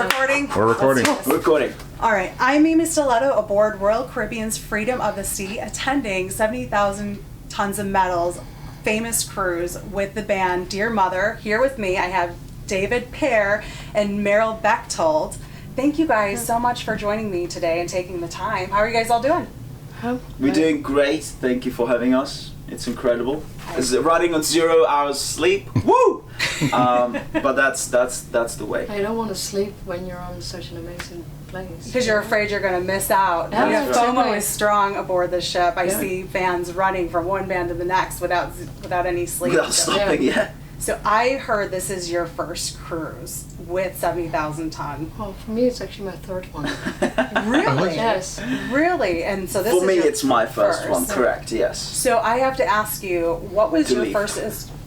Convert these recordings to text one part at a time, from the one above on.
recording? We're recording. We're recording. All right. I'm Amy Stiletto aboard Royal Caribbean's Freedom of the Sea, attending 70,000 tons of metals famous cruise with the band Dear Mother. Here with me, I have David Pear and Merel Bechtold. Thank you guys so much for joining me today and taking the time. How are you guys all doing? We're doing great. Thank you for having us. It's incredible. It's running on 0 hours sleep. Woo! But that's the way. I don't want to sleep when you're on such an amazing place. Because you're afraid you're going to miss out. Yeah, You know, that's FOMO right. is strong aboard the ship. I Yeah. see fans running from one band to the next without any sleep. Without stopping, yeah. So I heard this is your first cruise with 70,000 ton. Well, for me, it's actually my third one. Really? Yes. Really? And so this For is me, your it's my first one. Correct. Yes. So I have to ask you, what was To your leave.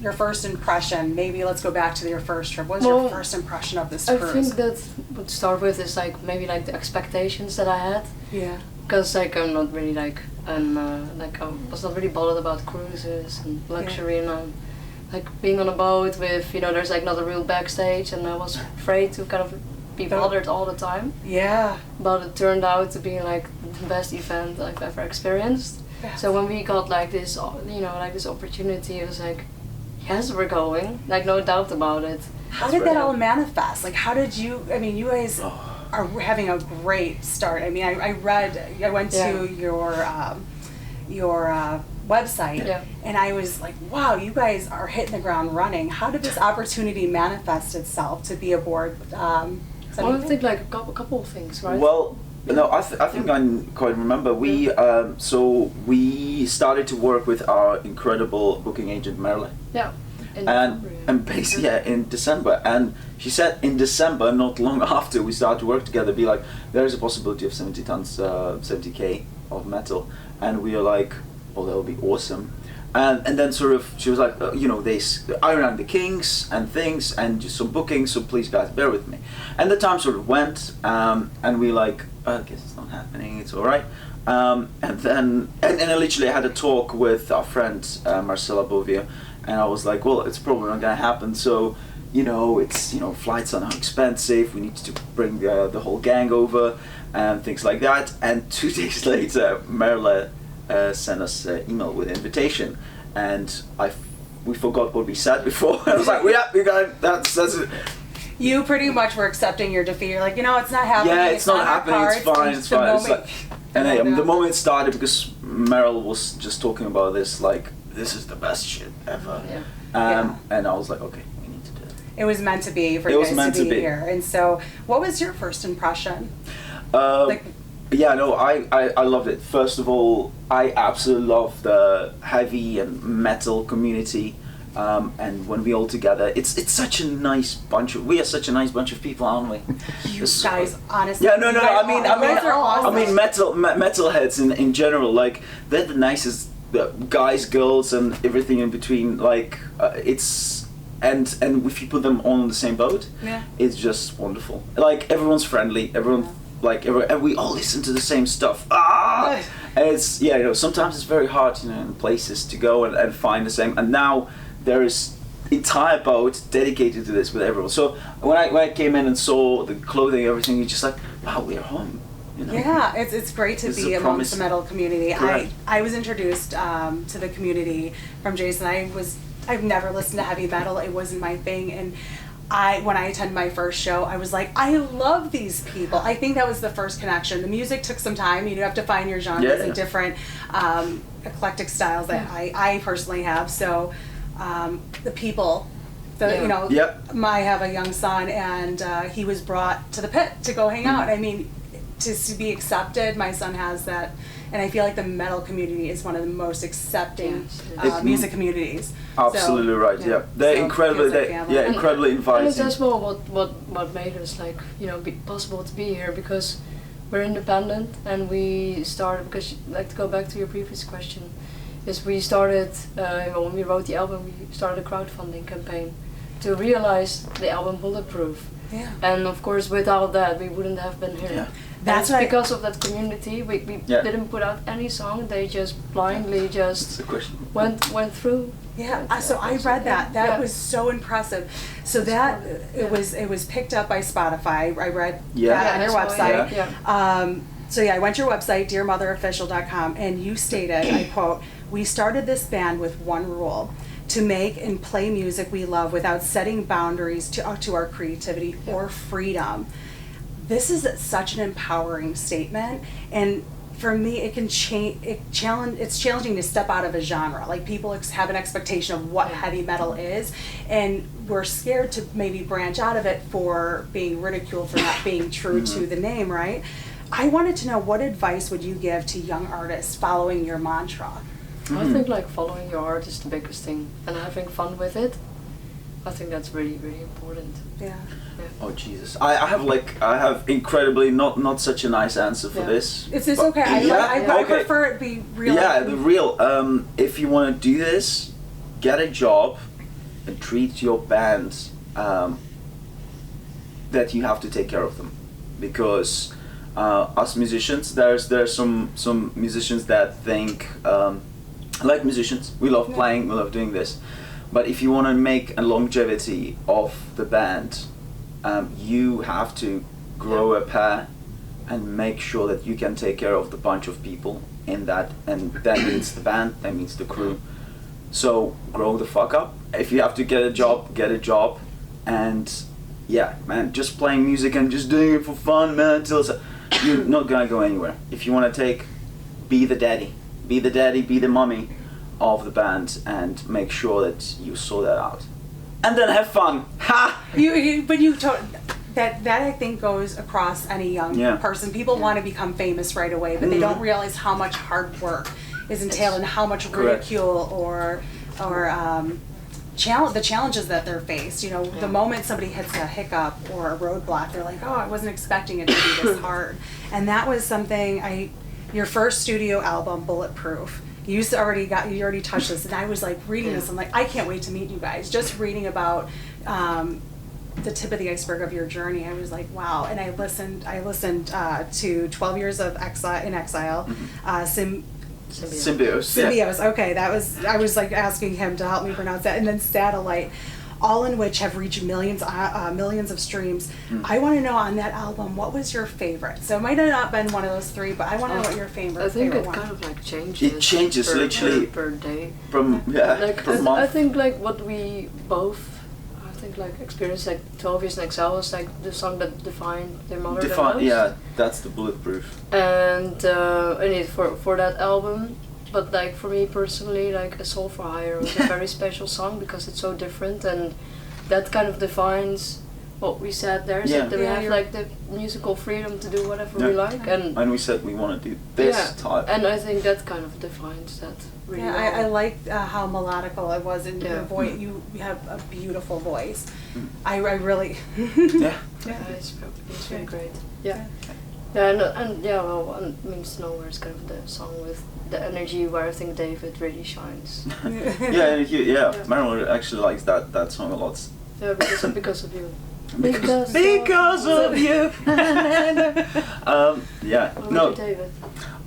your first impression? Maybe let's go back to your first trip. What was Well, your first impression of this I cruise? think that what to start with is like maybe like the expectations that I had, Yeah. because like I'm not really like I was not really bothered about cruises and luxury and like being on a boat with there's like not a real backstage, and I was afraid to kind of be bothered all the time. Yeah. But it turned out to be like the best event I've ever experienced. So when we got like this, this opportunity, it was like, yes, we're going, like no doubt about it. How did that all manifest? Like, how did you? I mean, you guys are having a great start. I mean, I went to your website, and I was like, wow, you guys are hitting the ground running. How did this opportunity manifest itself to be aboard? Well, I think like a couple of things, right? Well, no, I think I quite remember. We we started to work with our incredible booking agent Merel. Yeah. And basically in December, and she said in December, not long after we started to work together, be like, there is a possibility of 70 tons, 70k of metal, and we are like, well, that would be awesome. And then sort of she was like, they iron out the kinks and things and just some bookings, so please guys bear with me. And the time sort of went, and we like, I guess it's not happening, it's all right. And then I literally had a talk with our friend Marcella Bovia, and I was like, well, it's probably not gonna happen. So, it's flights are now expensive. We need to bring the whole gang over and things like that. And 2 days later, Merle sent us an email with an invitation, and we forgot what we said before. I was like, yeah, we got it. That's it. You pretty much were accepting your defeat. You're like, it's not happening. Yeah, it's not happening. It's fine. It's fine. It's like, and the moment it started, because Merel was just talking about this, like, this is the best shit ever. Yeah. And I was like, okay, we need to do it. It was meant to be for you guys to be here. And so, what was your first impression? I loved it. First of all, I absolutely love the heavy and metal community. And when we all together, it's such a nice bunch of. We are such a nice bunch of people, aren't we? You guys, honestly. Yeah, no. I mean, awesome. metalheads in general. Like, they're the nicest guys, girls, and everything in between. Like, it's and if you put them all on the same boat, it's just wonderful. Like, everyone's friendly. Everyone. And we all listen to the same stuff. And it's sometimes it's very hard, in places to go and find the same. And now there is entire boat dedicated to this with everyone. So when I came in and saw the clothing, everything, you're just like, wow, we're home. Yeah, it's great to be amongst the metal community. I was introduced to the community from Jason. I've never listened to heavy metal. It wasn't my thing, and when I attended my first show, I was like, I love these people. I think that was the first connection. The music took some time. You have to find your genres and different eclectic styles that I personally have. So the people, I have a young son, and he was brought to the pit to go hang out. I mean, to be accepted, my son has that. And I feel like the metal community is one of the most accepting music communities. Absolutely right. Yeah, they're incredibly. Incredibly inviting. And it's as well what made us be possible to be here, because we're independent, and we started because to go back to your previous question, is we started when we wrote the album, we started a crowdfunding campaign to realize the album Bulletproof. Yeah. And of course, without that, we wouldn't have been here. Yeah. That's and because of that community, we didn't put out any song. They just blindly just went through. Yeah, so I read that. That was so impressive. So that it was picked up by Spotify. I read that on your website. So I went to your website, dearmotherofficial.com, and you stated, I quote, "We started this band with one rule: to make and play music we love without setting boundaries to our creativity or freedom." This is such an empowering statement, and for me, it can it's challenging to step out of a genre. Like, people have an expectation of what heavy metal is, and we're scared to maybe branch out of it for being ridiculed for not being true to the name, right? I wanted to know, what advice would you give to young artists following your mantra? I think like following your art is the biggest thing, and having fun with it. I think that's really, really important. Yeah. Oh Jesus! I have incredibly not such a nice answer for this. It's okay. I prefer it be real. Yeah, the real. If you want to do this, get a job, and treat your band that you have to take care of them, because us musicians, there's some musicians that think like musicians. We love playing. We love doing this. But if you want to make a longevity of the band, you have to grow a pair and make sure that you can take care of the bunch of people in that, and that means the band, that means the crew. So grow the fuck up. If you have to get a job, and man, just playing music and just doing it for fun, man, you're not gonna go anywhere. If you want to be the daddy, be the mommy of the band, and make sure that you sort that out, and then have fun. Ha! That I think goes across any young person. People want to become famous right away, but they don't realize how much hard work is entailed and how much ridicule or the challenges that they're faced. You know, the moment somebody hits a hiccup or a roadblock, they're like, "Oh, I wasn't expecting it to be this hard." And that was something your first studio album, Bulletproof. You already touched this, and I was like reading this. I'm like, I can't wait to meet you guys. Just reading about the tip of the iceberg of your journey, I was like, wow. And I listened to 12 Years of Exile, Symbiose. Okay, I was like asking him to help me pronounce that, and then Satellite. All in which have reached millions of streams. I want to know, on that album, what was your favorite? So it might have not been one of those three, but I want to know what your favorite. I think it one. kind of like changes. It changes literally per day. Per month. I think like what we both, experienced, like 12 Years in Exile was like the song that defined their mother the most. Yeah, that's the Bulletproof. And for that album. But like for me personally, like A Soul for Hire was a very special song because it's so different, and that kind of defines what we said there. So that we have like the musical freedom to do whatever we like, and we said we want to do this type. And I think that kind of defines that really well. I liked how melodical it was in your voice. You have a beautiful voice. I really It's really great. Means Nowhere is kind of the song with the energy where I think David really shines. Merel actually likes that song a lot. Yeah, because of you. Because of you. What about you, David?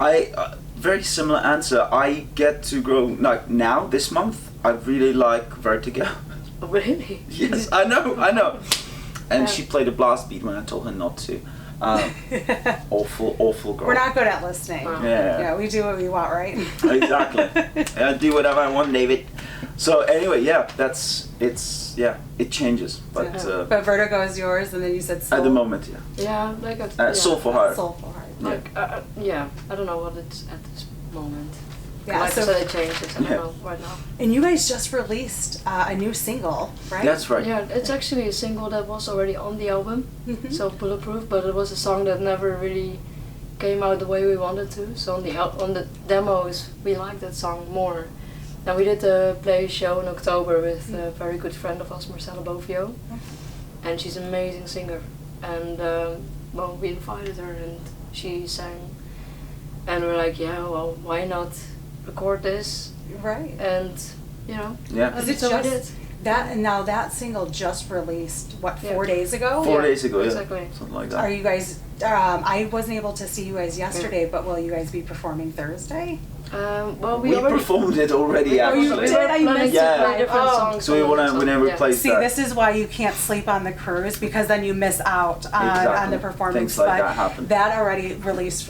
I very similar answer. I get to grow now this month. I really like Vertigo. Oh, really? Yes, I know. And she played a blast beat when I told her not to. Awful girl. We're not good at listening. Yeah, we do what we want, right? Exactly. I do whatever I want, David. So anyway, it changes. But but Vertigo is yours, and then you said Soul. At the moment, Soul for Heart. Soul for Heart. I don't know what it's at this moment. Yeah, like I said, it changes. I don't know right now. And you guys just released a new single, right? That's right. Yeah, it's actually a single that was already on the album, so Bulletproof. But it was a song that never really came out the way we wanted to. So on the demos, we liked that song more. And we did play a show in October with a very good friend of ours, Marcella Bovio, and she's an amazing singer. And we invited her, and she sang, and we're like, why not record this, right? And is it so we did. That single just released, what, 4 days ago? 4 days ago, exactly. Something like that. Are you guys, I wasn't able to see you guys yesterday, but will you guys be performing Thursday? Well, we already performed it already, Oh, you actually. did? I missed Yeah. it. different Oh. songs. So we never replaced See, that. this is why you can't sleep on the cruise, because then you miss out on Exactly. the performance. Things like But that happen. that already released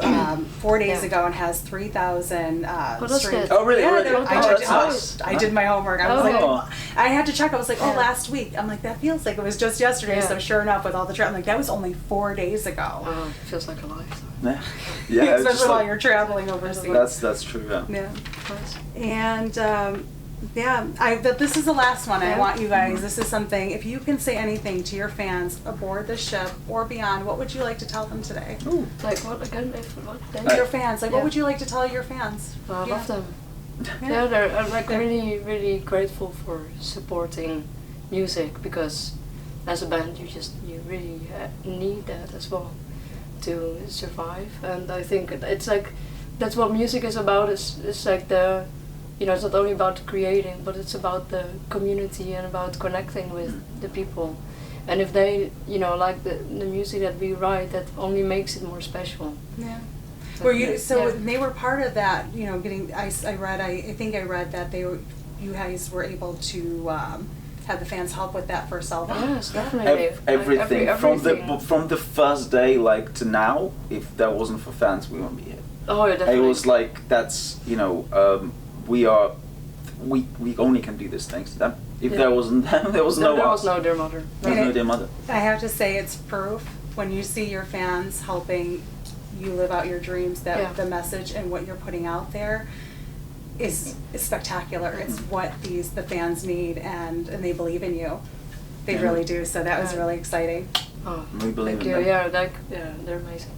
4 days Yeah. ago and has 3,000 that's streams. good. Oh, really? Yeah, Already? I Oh, checked that's it out. nice. I did my homework. I was Okay. like, I had to check. I was like, oh, Yeah. last week. I'm like, that feels like it was just yesterday. Yeah. So sure enough, with all the I'm like, that was only 4 days ago. Oh, feels like a lifetime. Yeah, yeah, it's Especially just while like, you're traveling overseas. that's true. Yeah. Yeah. Nice. And this is the last one. I Yeah. want you guys. This is something. If you can say anything to your fans aboard the ship or beyond, what would you like to tell them today? Ooh. Like what again? What? Your fans. Like, what Yeah. would you like to tell your fans? I Yeah. love them. Yeah. Yeah, I'm like really, really grateful for supporting music, because as a band you really need that as well to survive. And I think it's like that's what music is about. It's like it's not only about creating, but it's about the community and about connecting with the people. And if they like the music that we write, that only makes it more special. Yeah. So, Were you? So yeah. they were part of that. Getting. I think I read that you guys were able to have the fans help with that first album. Yes, definitely. Everything Everything. from the first day to now. If that wasn't for fans, we won't be here. Oh, yeah, definitely. It was like that's we only can do this thanks to them. If there wasn't them, there was no there us. was no Dear Mother. There was no Dear Mother. I have to say, it's proof when you see your fans helping you live out your dreams, that Yeah. the message and what you're putting out there is spectacular. It's what the fans need, and they believe in you. They Yeah. really do. So that was really exciting. Oh, We believe thank in you. them. Yeah, they're amazing.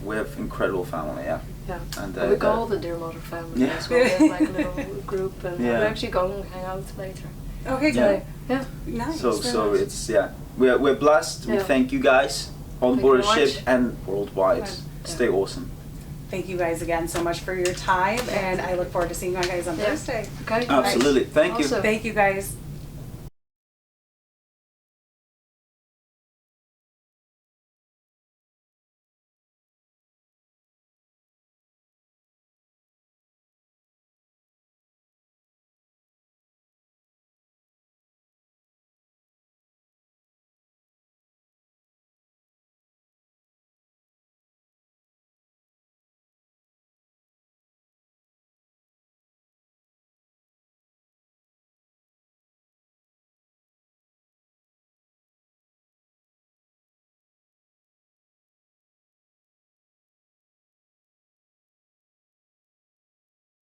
We have incredible family, yeah. Yeah. And we call the Dear Mother family Yeah. as well. We have like a little group, and Yeah. we're actually going to hang out later. Okay, Yeah. good. Yeah. Nice. So very nice. it's we're blessed. We Yeah. thank you guys on Thank board you the very ship much. and worldwide. Yeah. Stay awesome. Thank you guys again so much for your time, and I look forward to seeing you guys on Yeah. Thursday. Okay. Absolutely. Thank you. Awesome. Thank you guys.